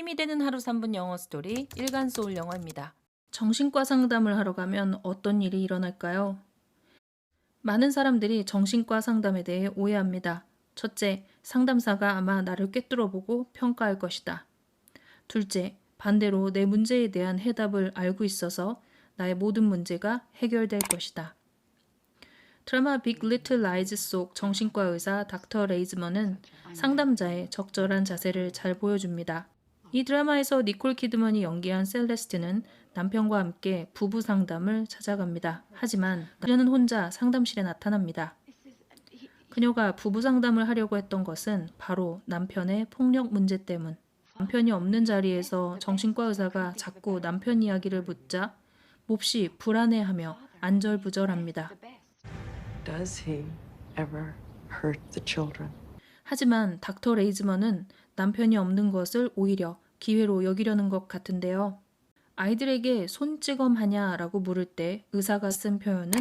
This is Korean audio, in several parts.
힘이 되는 하루 3분 영어 스토리 일간 소울 영어입니다. 정신과 상담을 하러 가면 어떤 일이 일어날까요? 많은 사람들이 정신과 상담에 대해 오해합니다. 첫째, 상담사가 아마 나를 꿰뚫어보고 평가할 것이다. 둘째, 반대로 내 문제에 대한 해답을 알고 있어서 나의 모든 문제가 해결될 것이다. 드라마 빅 리틀 라이즈 속 정신과 의사 닥터 레이즈먼은 상담자의 적절한 자세를 잘 보여줍니다. 이 드라마에서 니콜 키드먼이 연기한 셀레스트는 남편과 함께 부부 상담을 찾아갑니다. 하지만 그녀는 혼자 상담실에 나타납니다. 그녀가 부부 상담을 하려고 했던 것은 바로 남편의 폭력 문제 때문. 남편이 없는 자리에서 정신과 의사가 자꾸 남편 이야기를 묻자 몹시 불안해하며 안절부절합니다. Does he ever hurt the children? 하지만 닥터 레이즈먼은 남편이 없는 것을 오히려 기회로 여기려는 것 같은데요. 아이들에게 손찌검하냐라고 물을 때 의사가 쓴 표현은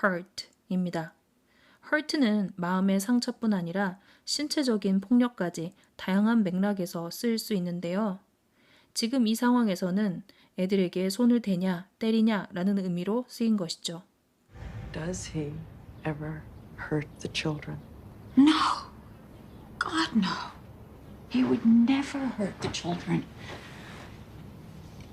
hurt입니다. hurt는 마음의 상처뿐 아니라 신체적인 폭력까지 다양한 맥락에서 쓰일 수 있는데요. 지금 이 상황에서는 애들에게 손을 대냐 때리냐라는 의미로 쓰인 것이죠. Does he ever hurt the children? No. God, no. He would never hurt the children.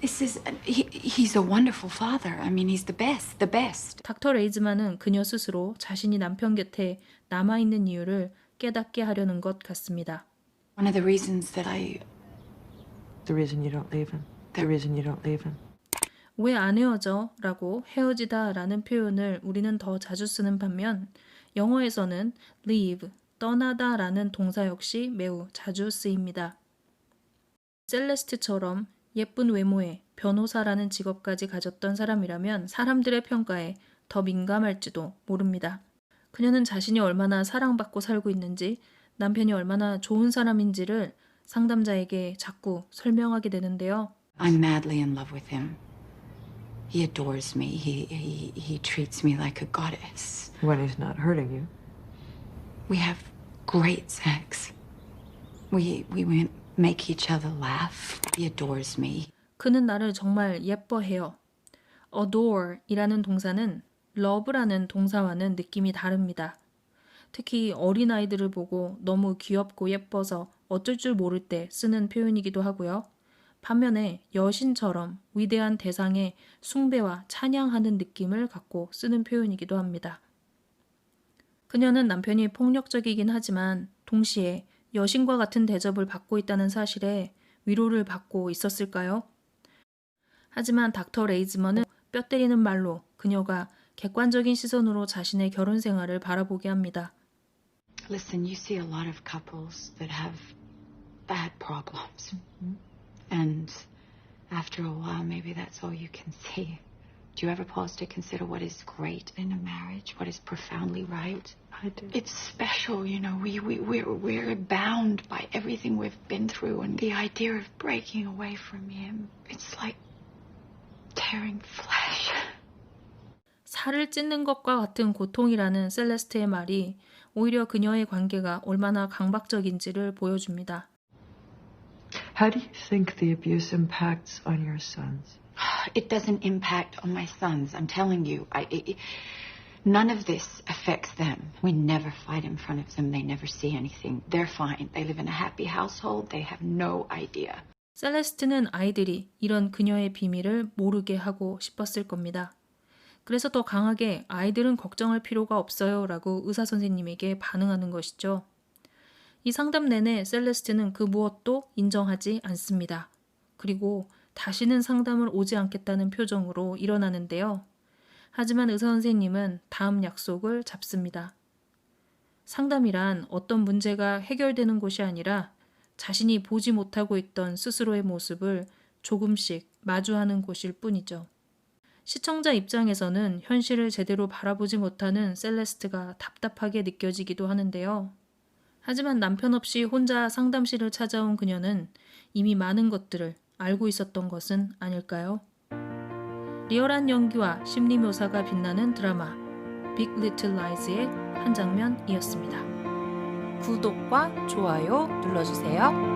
He's a wonderful father. I mean, he's the best, the best. 닥터 레이즈만은 그녀 스스로 자신이 남편 곁에 남아있는 이유를 깨닫게 하려는 것 같습니다. One of the reasons that I... The reason you don't leave him. The reason you don't leave him. 왜 안 헤어져? 라고 헤어지다 라는 표현을 우리는 더 자주 쓰는 반면 영어에서는 leave, 떠나다 라는 동사 역시 매우 자주 쓰입니다. 셀레스트처럼 예쁜 외모에 변호사라는 직업까지 가졌던 사람이라면 사람들의 평가에 더 민감할지도 모릅니다. 그녀는 자신이 얼마나 사랑받고 살고 있는지, 남편이 얼마나 좋은 사람인지를 상담자에게 자꾸 설명하게 되는데요. I'm madly in love with him. He adores me. He treats me like a goddess. When he's not hurting you. We have great sex. We make each other laugh. He adores me. 그는 나를 정말 예뻐해요. adore 이라는 동사는 love라는 동사와는 느낌이 다릅니다. 특히 어린아이들을 보고 너무 귀엽고 예뻐서 어쩔 줄 모를 때 쓰는 표현이기도 하고요. 반면에 여신처럼 위대한 대상의 숭배와 찬양하는 느낌을 갖고 쓰는 표현이기도 합니다. 그녀는 남편이 폭력적이긴 하지만 동시에 여신과 같은 대접을 받고 있다는 사실에 위로를 받고 있었을까요? 하지만 닥터 레이즈먼은 뼈 때리는 말로 그녀가 객관적인 시선으로 자신의 결혼 생활을 바라보게 합니다. Listen, you see a lot of couples that have bad problems. And after a while, maybe that's all you can see. Do you ever pause to consider what is great in a marriage? What is profoundly right? I do. It's special, you know. We're bound by everything we've been through, and the idea of breaking away from him, it's like tearing flesh. 살을 찢는 것과 같은 고통이라는 셀레스트의 말이 오히려 그녀의 관계가 얼마나 강박적인지를 보여줍니다. How do you think the abuse impacts on your sons? It doesn't impact on my sons. I'm telling you. None of this affects them. We never fight in front of them. They never see anything. They're fine. They live in a happy household. They have no idea. 셀레스트는 아이들이 이런 그녀의 비밀을 모르게 하고 싶었을 겁니다. 그래서 더 강하게 아이들은 걱정할 필요가 없어요 라고 의사 선생님에게 반응하는 것이죠. 이 상담 내내 셀레스트는 그 무엇도 인정하지 않습니다. 그리고 다시는 상담을 오지 않겠다는 표정으로 일어나는데요. 하지만 의사 선생님은 다음 약속을 잡습니다. 상담이란 어떤 문제가 해결되는 곳이 아니라 자신이 보지 못하고 있던 스스로의 모습을 조금씩 마주하는 곳일 뿐이죠. 시청자 입장에서는 현실을 제대로 바라보지 못하는 셀레스트가 답답하게 느껴지기도 하는데요. 하지만 남편 없이 혼자 상담실을 찾아온 그녀는 이미 많은 것들을 알고 있었던 것은 아닐까요? 리얼한 연기와 심리 묘사가 빛나는 드라마 빅 리틀 라이즈의 한 장면이었습니다. 구독과 좋아요 눌러주세요.